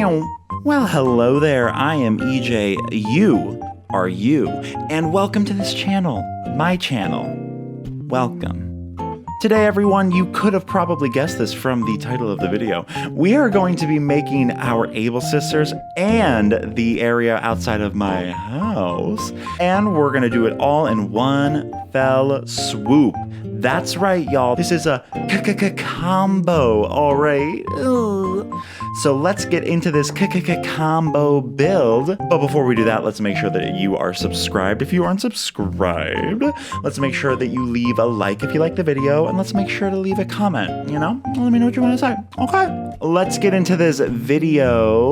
Well, hello there. I am EJ. You are you. And welcome to this channel, my channel. Welcome. Today, everyone, you could have probably guessed this from the title of the video. We are going to be making our Able Sisters and the area outside of my house. And we're going to do it all in one fell swoop. That's right, y'all. This is a combo, all right? Ugh. So let's get into this combo build. But before we do that, let's make sure that you are subscribed. If you aren't subscribed, let's make sure that you leave a like if you like the video, and let's make sure to leave a comment, you know? Let me know what you want to say. Okay. Let's get into this video.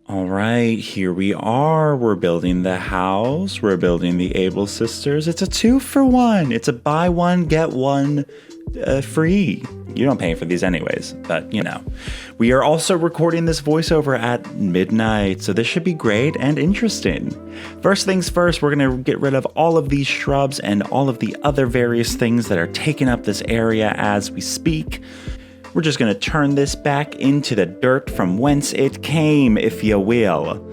All right, here we are. We're building the house. We're building the Able Sisters. It's a 2-for-1. It's a buy one, get one free. You don't pay for these anyways, but you know. We are also recording this voiceover at midnight, so this should be great and interesting. First things first, we're gonna get rid of all of these shrubs and all of the other various things that are taking up this area as we speak. We're just gonna turn this back into the dirt from whence it came, if you will.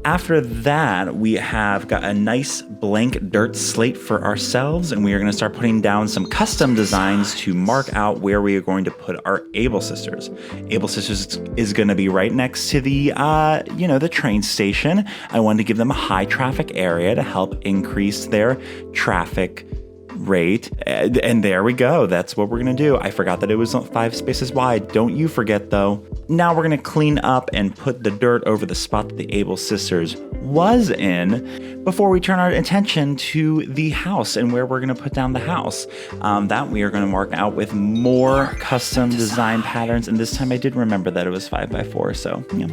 After that, we have got a nice blank dirt slate for ourselves, and we are gonna start putting down some custom designs to mark out where we are going to put our Able Sisters. Able Sisters is gonna be right next to the, the train station. I wanted to give them a high traffic area to help increase their traffic rate, and there we go. That's what we're gonna do. I forgot that it was 5 spaces wide. Don't you forget though. Now we're gonna clean up and put the dirt over the spot that the Able Sisters was in before we turn our attention to the house and where we're gonna put down the house. That we are gonna mark out with more custom design patterns, and this time I did remember that it was 5x4, so yeah.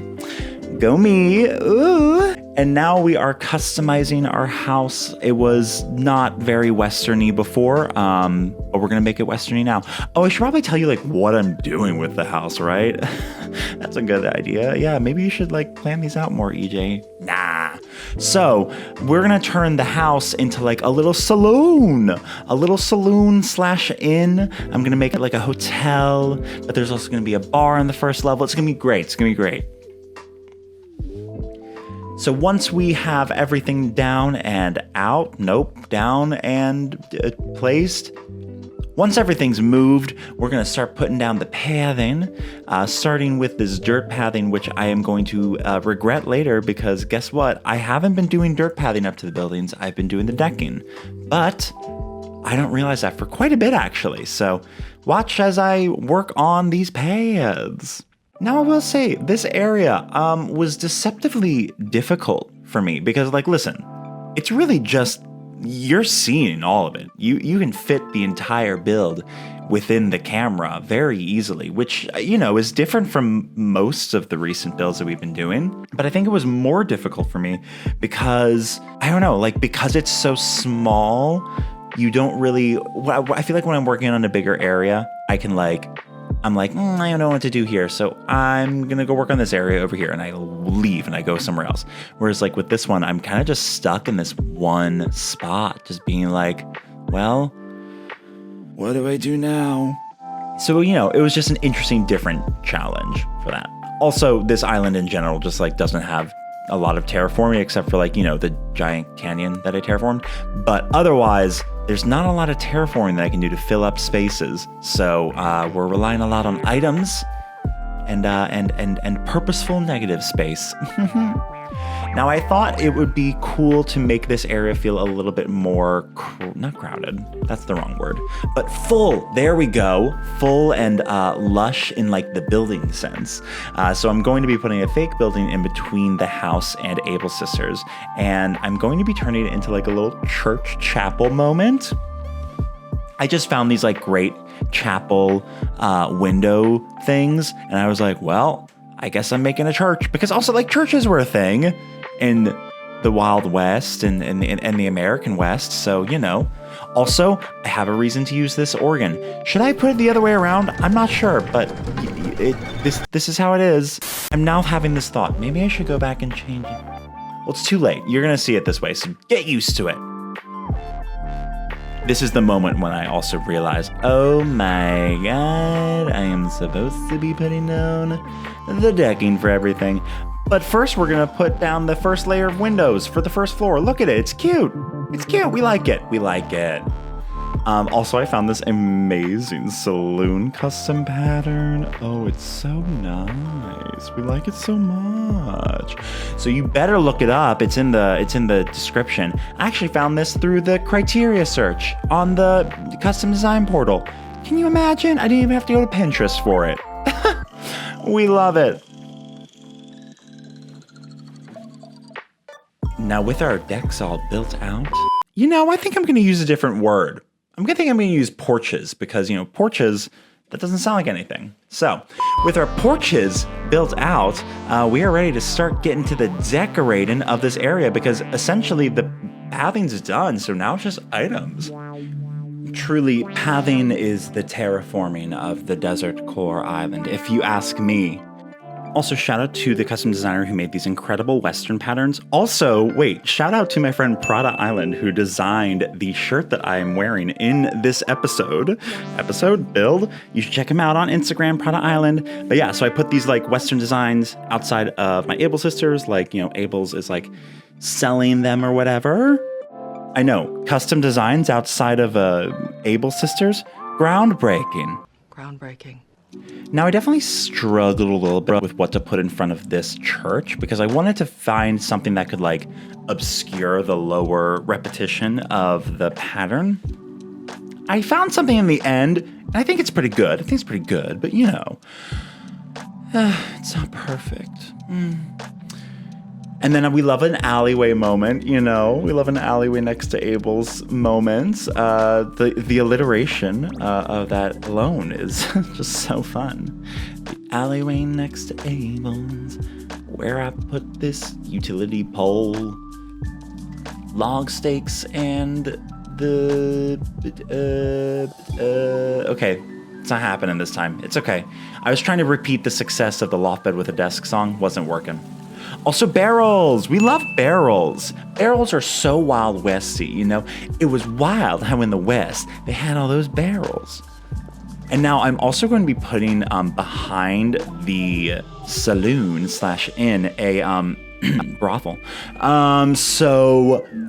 Go me. Ooh. And now we are customizing our house. It was not very westerny before, but we're gonna make it westerny now. Oh, I should probably tell you like what I'm doing with the house, right? That's a good idea. Yeah, maybe you should like plan these out more, EJ. Nah. So we're gonna turn the house into like a little saloon slash inn. I'm gonna make it like a hotel, but there's also gonna be a bar on the first level. It's gonna be great. It's gonna be great. So once we have everything down and placed, once everything's moved, we're gonna start putting down the pathing, starting with this dirt pathing, which I am going to regret later because guess what? I haven't been doing dirt pathing up to the buildings. I've been doing the decking, but I don't realize that for quite a bit actually. So watch as I work on these paths. Now I will say, this area was deceptively difficult for me because, like, listen, it's really just, you're seeing all of it. You can fit the entire build within the camera very easily, which, you know, is different from most of the recent builds that we've been doing. But I think it was more difficult for me because, I don't know, like, because it's so small, you don't really, I feel like when I'm working on a bigger area, I can I'm like, I don't know what to do here, so I'm gonna go work on this area over here, and I leave and I go somewhere else. Whereas like with this one, I'm kind of just stuck in this one spot, just being like, well, what do I do now? So, you know, it was just an interesting, different challenge for that. Also, this island in general just like doesn't have a lot of terraforming except for like, you know, the giant canyon that I terraformed. But otherwise, there's not a lot of terraforming that I can do to fill up spaces. So we're relying a lot on items and purposeful negative space. Now, I thought it would be cool to make this area feel a little bit more, not crowded, that's the wrong word, but full, there we go, full and lush in like the building sense. So I'm going to be putting a fake building in between the house and Able Sisters, and I'm going to be turning it into like a little church chapel moment. I just found these like great chapel window things, and I was like, well, I guess I'm making a church, because also like churches were a thing in the Wild West and the American West. So, you know, also I have a reason to use this organ. Should I put it the other way around? I'm not sure, but this is how it is. I'm now having this thought. Maybe I should go back and change it. Well, it's too late. You're going to see it this way, so get used to it. This is the moment when I also realize, oh my God, I am supposed to be putting down the decking for everything. But first we're gonna put down the first layer of windows for the first floor. Look at it, it's cute. It's cute, we like it, we like it. Also, I found this amazing Saloon custom pattern. Oh, it's so nice. We like it so much. So you better look it up. It's in the description. I actually found this through the criteria search on the custom design portal. Can you imagine? I didn't even have to go to Pinterest for it. We love it. Now with our decks all built out, I think I'm going to use a different word. I'm going to use porches because, porches, that doesn't sound like anything. So with our porches built out, we are ready to start getting to the decorating of this area because essentially the pathing is done. So now it's just items. Truly, pathing is the terraforming of the desert core island, if you ask me. Also, shout out to the custom designer who made these incredible Western patterns. Also, shout out to my friend Prada Island who designed the shirt that I am wearing in this episode build. You should check him out on Instagram, Prada Island. But yeah, so I put these like Western designs outside of my Able sisters, like, Able's is like selling them or whatever. I know, custom designs outside of Able sisters, groundbreaking. Groundbreaking. Now, I definitely struggled a little bit with what to put in front of this church because I wanted to find something that could like obscure the lower repetition of the pattern. I found something in the end, and I think it's pretty good. But it's not perfect. And then we love an alleyway moment, We love an alleyway next to Abel's moments. The alliteration of that alone is just so fun. The alleyway next to Abel's, where I put this utility pole, log stakes, and the... Okay, it's not happening this time. It's okay. I was trying to repeat the success of the Loft Bed with a Desk song. Wasn't working. Also barrels. We love barrels. Barrels are so Wild Westy, It was wild how in the West they had all those barrels. And now I'm also going to be putting behind the saloon/inn a brothel.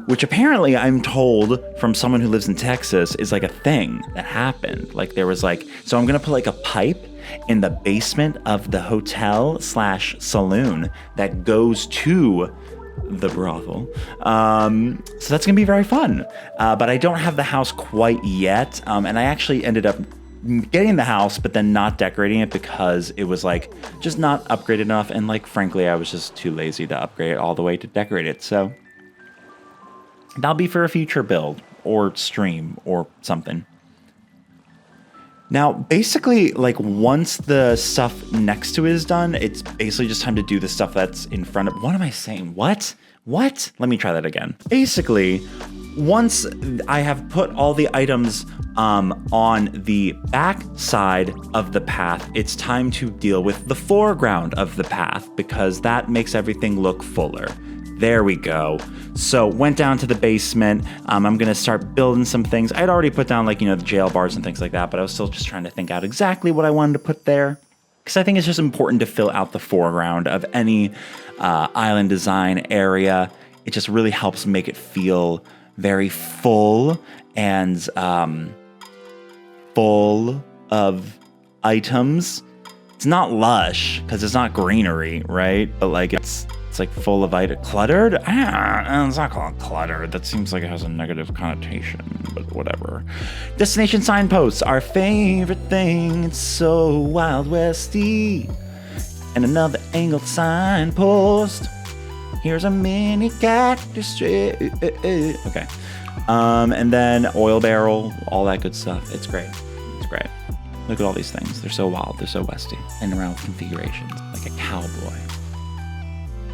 Which apparently I'm told from someone who lives in Texas is like a thing that happened. Like there was so I'm going to put like a pipe in the basement of the hotel/saloon that goes to the brothel. So that's gonna be very fun. But I don't have the house quite yet. And I actually ended up getting the house, but then not decorating it because it was just not upgraded enough. And frankly, I was just too lazy to upgrade it all the way to decorate it. So that'll be for a future build or stream or something. Now, basically, once the stuff next to it is done, it's basically just time to do the stuff that's in front of... What am I saying? What? Let me try that again. Basically, once I have put all the items on the back side of the path, it's time to deal with the foreground of the path because that makes everything look fuller. There we go. So went down to the basement. I'm going to start building some things. I'd already put down the jail bars and things like that, but I was still just trying to think out exactly what I wanted to put there. Because I think it's just important to fill out the foreground of any island design area. It just really helps make it feel very full and full of items. It's not lush because it's not greenery, right? But it's full of cluttered. It's not called cluttered. That seems like it has a negative connotation, but whatever. Destination signposts, our favorite thing. It's so Wild Westy. And another angled signpost. Here's a mini cactus tree. Okay. And then oil barrel, all that good stuff. It's great. Look at all these things. They're so wild. They're so Westy. And around with configurations, like a cowboy.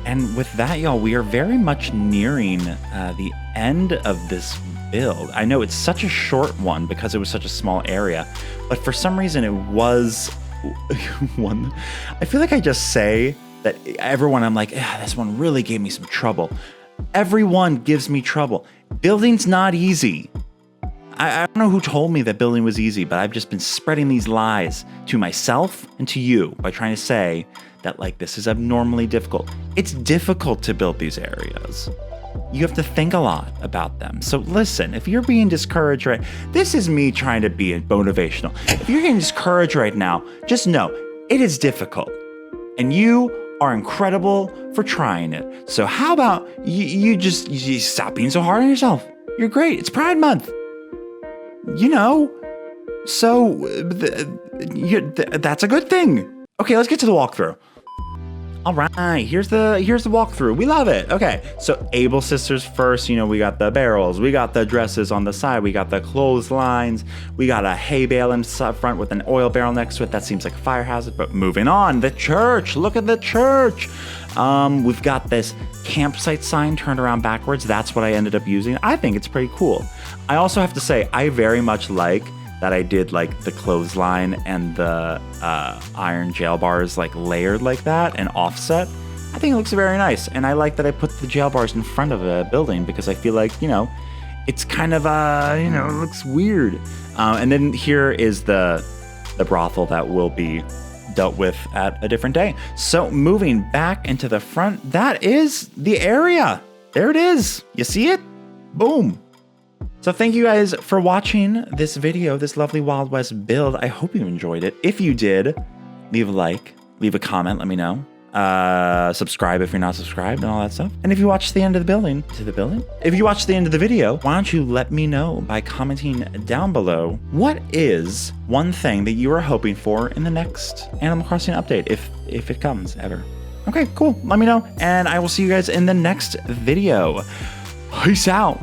And with that, y'all, we are very much nearing the end of this build. I know it's such a short one because it was such a small area, but for some reason it was one. I feel like I just say that everyone, I'm like, this one really gave me some trouble. Everyone gives me trouble. Building's not easy. I don't know who told me that building was easy, but I've just been spreading these lies to myself and to you by trying to say that like this is abnormally difficult. It's difficult to build these areas. You have to think a lot about them. So listen, if you're being discouraged right, this is me trying to be motivational. If you're getting discouraged right now, just know it is difficult and you are incredible for trying it. So how about you stop being so hard on yourself? You're great. It's Pride Month. You know, so that's a good thing. Okay, let's get to the walkthrough. All right, here's the walkthrough. We love it. Okay, so Able Sisters first. You know, we got the barrels, we got the dresses on the side, we got the clotheslines, we got a hay bale in front with an oil barrel next to it. That seems like a fire hazard, but moving on. The church. Look at the church. We've got this campsite sign turned around backwards. That's what I ended up using. I think it's pretty cool. I also have to say, I very much like that I did like the clothesline and the iron jail bars like layered like that and offset. I think it looks very nice. And I like that I put the jail bars in front of a building because I feel like, you know, it's kind of, you know, it looks weird. And then here is the brothel that will be dealt with at a different day. So moving back into the front, that is the area. There it is. You see it? Boom. So thank you guys for watching this video, this lovely Wild West build. I hope you enjoyed it. If you did, leave a like, leave a comment, let me know. Subscribe if you're not subscribed and all that stuff. And if you watch the end of the if you watch the end of the video, why don't you let me know by commenting down below, what is one thing that you are hoping for in the next Animal Crossing update, if it comes ever. Okay, cool. Let me know. And I will see you guys in the next video. Peace out.